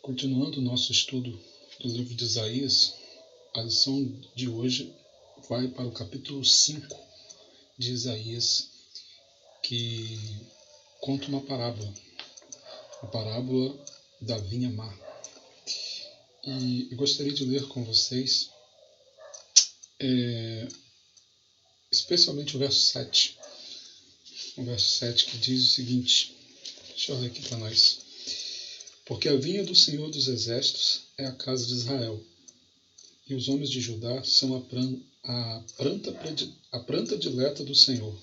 Continuando o nosso estudo do livro de Isaías, a lição de hoje vai para o capítulo 5 de Isaías, que conta uma parábola, a parábola da vinha má. E eu gostaria de ler com vocês, especialmente o verso 7. O verso 7 que diz o seguinte, deixa eu ler aqui para nós. Porque a vinha do Senhor dos Exércitos é a casa de Israel, e os homens de Judá são a planta dileta do Senhor.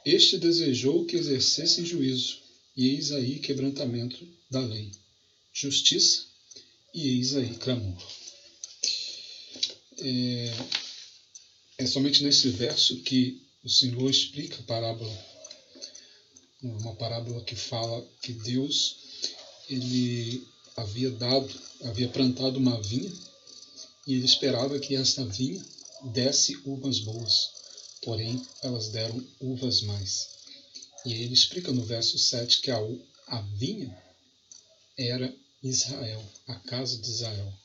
Este desejou que exercesse juízo, e eis aí quebrantamento da lei, justiça, e eis aí clamor. É somente nesse verso que o Senhor explica a parábola, uma parábola que fala que Deus ele havia plantado uma vinha e ele esperava que esta vinha desse uvas boas, porém elas deram uvas mais. E ele explica no verso 7 que a vinha era Israel, a casa de Israel.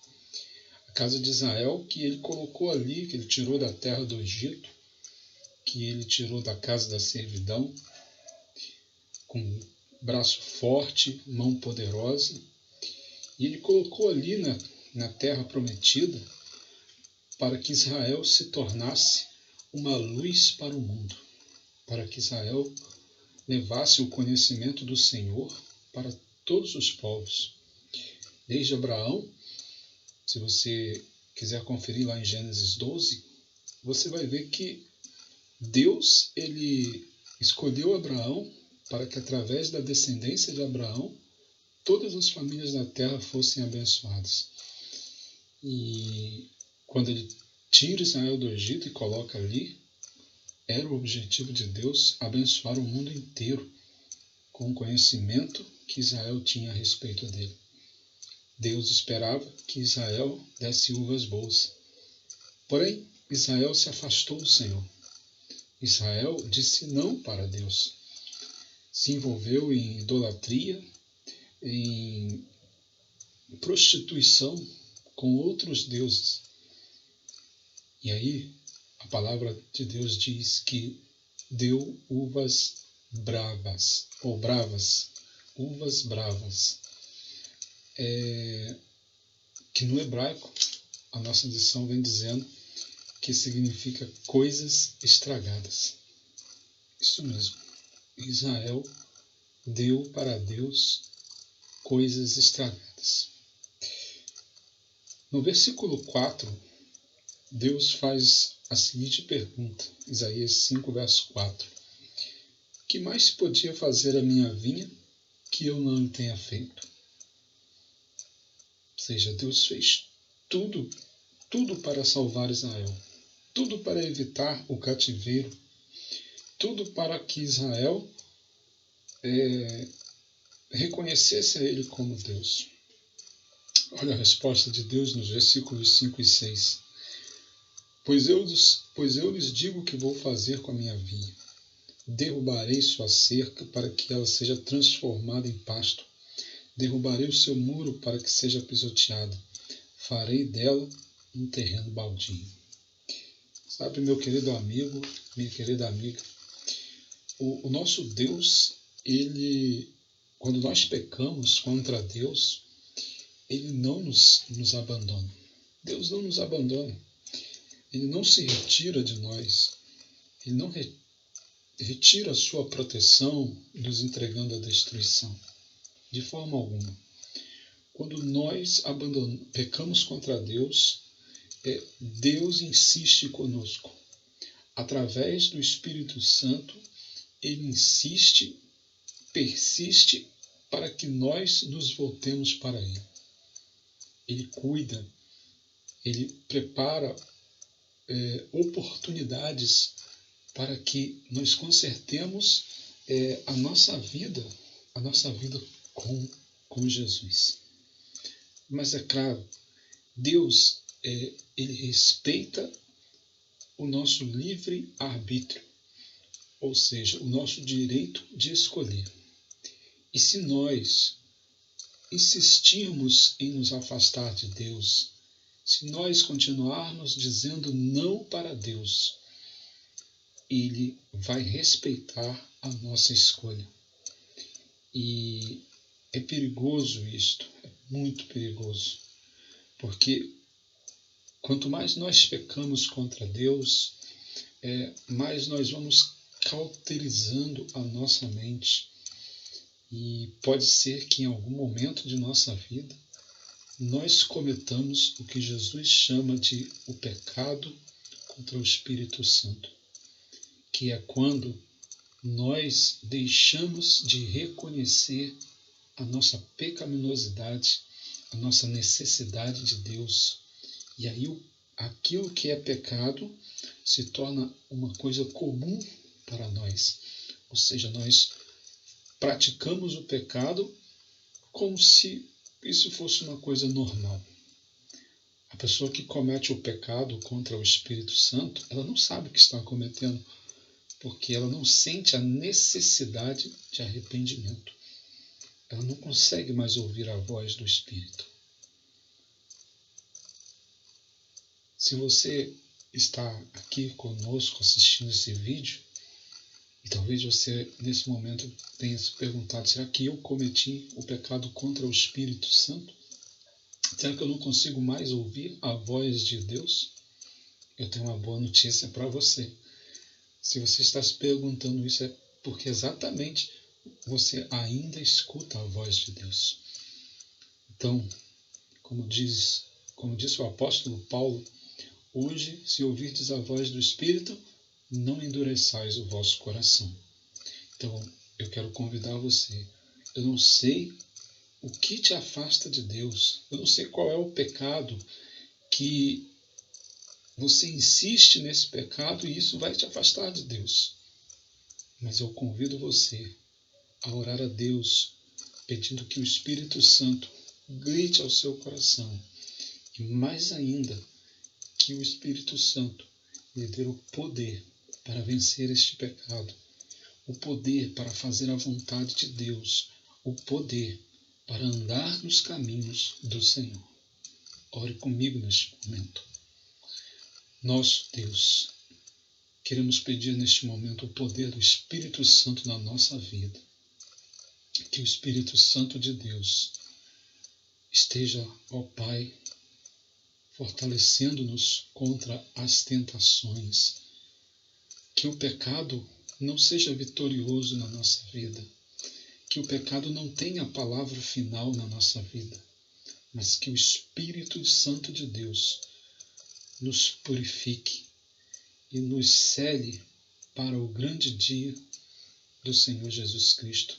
A casa de Israel que ele colocou ali, que ele tirou da terra do Egito, que ele tirou da casa da servidão, com braço forte, mão poderosa, e ele colocou ali na terra prometida para que Israel se tornasse uma luz para o mundo, para que Israel levasse o conhecimento do Senhor para todos os povos. Desde Abraão, se você quiser conferir lá em Gênesis 12, você vai ver que Deus ele escolheu Abraão para que através da descendência de Abraão todas as famílias da terra fossem abençoadas. E quando ele tira Israel do Egito e coloca ali, era o objetivo de Deus abençoar o mundo inteiro com o conhecimento que Israel tinha a respeito dele. Deus esperava que Israel desse uvas boas. Porém, Israel se afastou do Senhor. Israel disse não para Deus. Se envolveu em idolatria, em prostituição com outros deuses. E aí, a palavra de Deus diz que deu uvas bravas, ou bravas, uvas bravas. Que no hebraico, a nossa lição vem dizendo que significa coisas estragadas. Isso mesmo. Israel deu para Deus coisas estragadas. No versículo 4, Deus faz a seguinte pergunta, Isaías 5, verso 4. Que mais se podia fazer a minha vinha que eu não tenha feito? Ou seja, Deus fez tudo para salvar Israel, tudo para evitar o cativeiro, tudo para que Israel reconhecesse a Ele como Deus. Olha a resposta de Deus nos versículos 5 e 6. Pois eu lhes digo o que vou fazer com a minha vinha. Derrubarei sua cerca para que ela seja transformada em pasto. Derrubarei o seu muro para que seja pisoteada. Farei dela um terreno baldio. Sabe, meu querido amigo, minha querida amiga, o nosso Deus, quando nós pecamos contra Deus, Ele não nos abandona. Deus não nos abandona. Ele não se retira de nós. Ele não retira a sua proteção, nos entregando à destruição. De forma alguma. Quando nós pecamos contra Deus, Deus insiste conosco. Através do Espírito Santo, Ele insiste, persiste para que nós nos voltemos para Ele. Ele cuida, Ele prepara oportunidades para que nós consertemos a nossa vida com Jesus. Mas é claro, Deus ele respeita o nosso livre arbítrio, ou seja, o nosso direito de escolher. E se nós insistirmos em nos afastar de Deus, se nós continuarmos dizendo não para Deus, Ele vai respeitar a nossa escolha. E é perigoso isto, é muito perigoso, porque quanto mais nós pecamos contra Deus, mais nós vamos cauterizando a nossa mente. E pode ser que em algum momento de nossa vida nós cometamos o que Jesus chama de o pecado contra o Espírito Santo, que é quando nós deixamos de reconhecer a nossa pecaminosidade, a nossa necessidade de Deus. E aí aquilo que é pecado se torna uma coisa comum para nós. Ou seja, nós praticamos o pecado como se isso fosse uma coisa normal. A pessoa que comete o pecado contra o Espírito Santo, ela não sabe o que está cometendo, porque ela não sente a necessidade de arrependimento. Ela não consegue mais ouvir a voz do Espírito. Se você está aqui conosco assistindo esse vídeo, e talvez você nesse momento tenha se perguntado, será que eu cometi o pecado contra o Espírito Santo? Será que eu não consigo mais ouvir a voz de Deus? Eu tenho uma boa notícia para você. Se você está se perguntando isso, é porque exatamente você ainda escuta a voz de Deus. Então, como disse o apóstolo Paulo, hoje, se ouvirdes a voz do Espírito, não endureçais o vosso coração. Então, eu quero convidar você. Eu não sei o que te afasta de Deus. Eu não sei qual é o pecado que você insiste nesse pecado e isso vai te afastar de Deus. Mas eu convido você a orar a Deus, pedindo que o Espírito Santo grite ao seu coração. E mais ainda, que o Espírito Santo lhe dê o poder para vencer este pecado, o poder para fazer a vontade de Deus, o poder para andar nos caminhos do Senhor. Ore comigo neste momento. Nosso Deus, queremos pedir neste momento o poder do Espírito Santo na nossa vida. Que o Espírito Santo de Deus esteja, ó Pai, fortalecendo-nos contra as tentações. Que o pecado não seja vitorioso na nossa vida. Que o pecado não tenha a palavra final na nossa vida. Mas que o Espírito Santo de Deus nos purifique e nos cele para o grande dia do Senhor Jesus Cristo.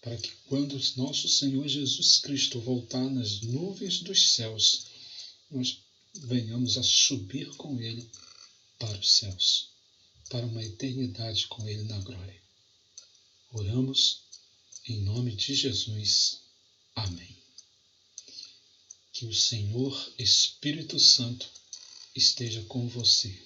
Para que quando o nosso Senhor Jesus Cristo voltar nas nuvens dos céus, nós venhamos a subir com Ele para os céus, para uma eternidade com Ele na glória. Oramos em nome de Jesus. Amém. Que o Senhor Espírito Santo esteja com você.